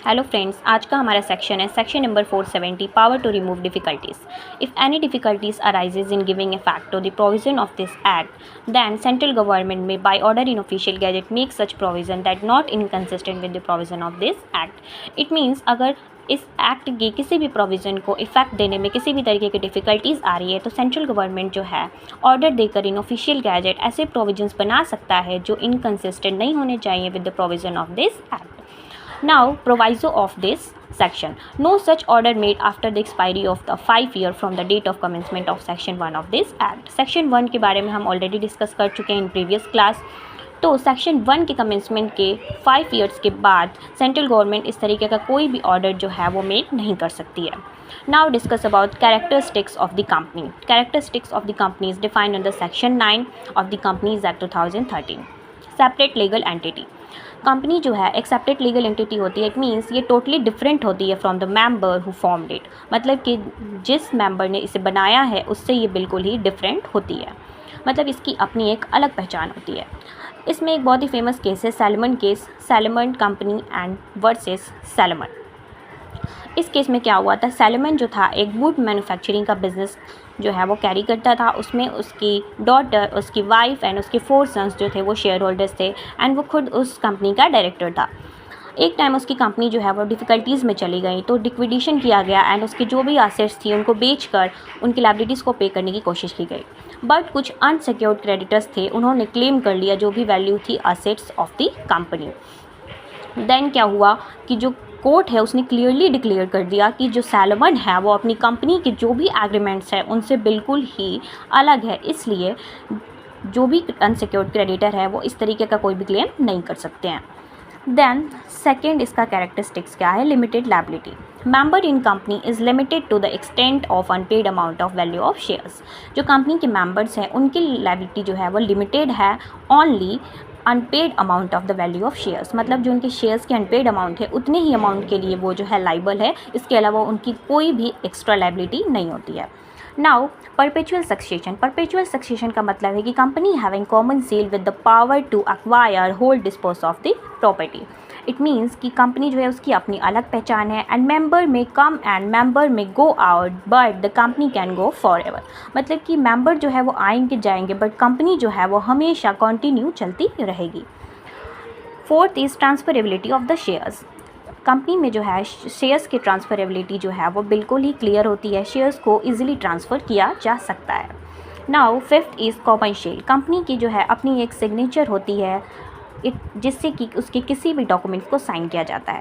Hello friends, आज का हमारा सेक्शन है section number 470 power to remove difficulties. If any difficulties arises in giving effect to the provision of this act then central government may by order in official gazette make such provision that not inconsistent with the provision of this act. It means अगर इस act के किसी भी provision को effect देने में किसी भी तरीके की डिफ़िकल्टीज़ आ रही है तो सेंट्रल गवर्नमेंट जो है ऑर्डर देकर इन ऑफिशियल गैजेट ऐसे प्रोविजंस बना सकता है जो इनकंसिस्टेंट नहीं होने चाहिए with the provision of this act. Now, proviso of this section. No such order made after the expiry of the 5 year from the date of commencement of section 1 of this act. section 1 के बारे में हम already discuss कर चुके हैं in previous class. तो section 1 के commencement के 5 ईयर्स के बाद सेंट्रल गवर्नमेंट इस तरीके का कोई भी ऑर्डर जो है वो मेक नहीं कर सकती है। Now discuss about characteristics of the company. Characteristics of the company is defined under section 9 of the companies act 2013। Separate legal entity. Company जो है एक सेपरेट लीगल एंटिटी होती है। इट मीन्स ये टोटली डिफरेंट होती है from the member who formed it. मतलब कि जिस मेंबर ने इसे बनाया है उससे ये बिल्कुल ही डिफरेंट होती है, मतलब इसकी अपनी एक अलग पहचान होती है। इसमें एक बहुत ही फेमस केस है salmon case, salmon company and versus salmon. इस केस में क्या हुआ था, सैलमन जो था एक वुड मैन्युफैक्चरिंग का बिज़नेस जो है वो कैरी करता था। उसमें उसकी डॉटर, उसकी वाइफ एंड उसके 4 सन्स जो थे वो शेयर होल्डर्स थे एंड वो खुद उस कंपनी का डायरेक्टर था। एक टाइम उसकी कंपनी जो है वो डिफ़िकल्टीज़ में चली गई तो लिक्विडेशन किया गया एंड उसके जो भी एसेट्स थी उनको बेचकर उनकी लायबिलिटीज़ को पे करने की कोशिश की गई। बट कुछ अनसिक्योर्ड क्रेडिटर्स थे, उन्होंने क्लेम कर लिया जो भी वैल्यू थी assets of the company. Then क्या हुआ कि जो कोर्ट है उसने क्लियरली डिक्लेयर कर दिया कि जो सैलमन है वो अपनी कंपनी के जो भी एग्रीमेंट्स हैं उनसे बिल्कुल ही अलग है, इसलिए जो भी अनसिक्योर्ड क्रेडिटर है वो इस तरीके का कोई भी क्लेम नहीं कर सकते हैं। देन सेकेंड इसका कैरेक्टरिस्टिक्स क्या है, limited liability. Member in company is limited to the extent of unpaid amount of value of shares. जो कंपनी के मेंबर्स हैं उनकी लायबिलिटी जो है वो लिमिटेड है only unpaid amount of the value of shares. मतलब जो उनके शेयर्स के अनपेड अमाउंट है उतने ही अमाउंट के लिए वो जो है लाइबल है, इसके अलावा उनकी कोई भी एक्स्ट्रा लायबिलिटी नहीं होती है। Now perpetual succession. Perpetual succession का मतलब है कि company having common seal with the power to acquire hold dispose of the property. It means कि कंपनी जो है उसकी अपनी अलग पहचान है एंड मेंबर में कम एंड मेंबर में go out but the company can go for ever. मतलब कि मेंबर जो है वो आएंगे जाएंगे बट कंपनी जो है वो हमेशा कंटिन्यू चलती रहेगी। Fourth is transferability of the shares. Company में जो है शेयर्स की ट्रांसफरेबिलिटी जो है वो बिल्कुल ही क्लियर होती है, शेयर्स को ईजिली ट्रांसफ़र किया जा सकता है। Now fifth is common seal. Company की जो है अपनी एक सिग्नेचर होती है जिससे कि उसके किसी भी डॉक्यूमेंट्स को साइन किया जाता है।